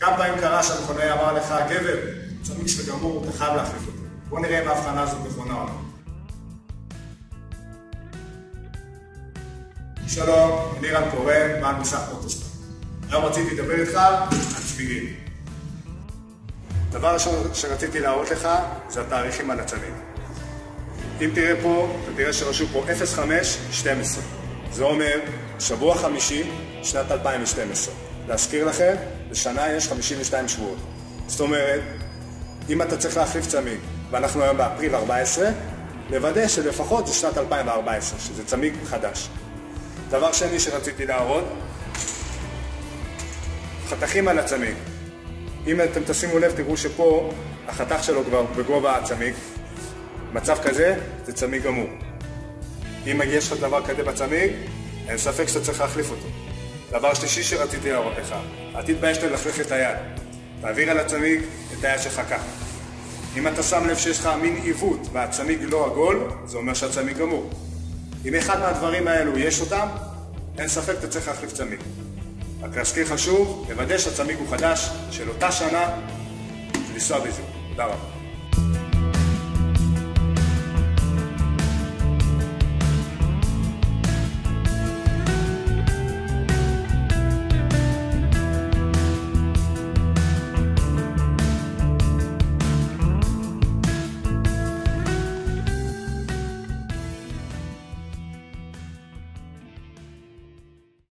כמה פעמים קרה שהמכונאי אמר לך, גבר, צמיג שלך גמור, אתה חייב להחליף אותו. בוא נראה אם ההבחנה הזאת נכונה או לא. שלום, אני רן קורן, בעל מוסך מוטוסטאר. היום רציתי לדבר איתך על צמיגים. הדבר הראשון שרציתי להראות לך זה התאריכים על הצמיג. אם תראה פה, אתה תראה שרשום פה 05-12. זה אומר שבוע חמישי, שנת 2012. להזכיר לכם, בשנה יש 52 שבועות. זאת אומרת, אם אתה צריך להחליף צמיג, ואנחנו היום באפריל 14, לוודא שלפחות זה שנת 2014, שזה צמיג חדש. דבר שני שרציתי להראות, חתכים על הצמיג. אם אתם תשימו לב, תראו שפה החתך שלו כבר בגובה הצמיג. מצב כזה, זה צמיג גמור. אם יש לך דבר כזה בצמיג, אין ספק שאתה צריך להחליף אותו. דבר שלישי שרציתי להראות לך, אל תתבייש ללכלך את היד. תעביר על הצמיג את היד שלך ככה. אם אתה שם לב שיש לך מין עיוות והצמיג לא עגול, זה אומר שהצמיג גמור. אם אחד מהדברים האלו יש אותם, אין ספק אתה צריך להחליף צמיג. רק להזכיר חשוב, לוודא שהצמיג הוא חדש, של אותה שנה, ולנסוע בזה. תודה רבה.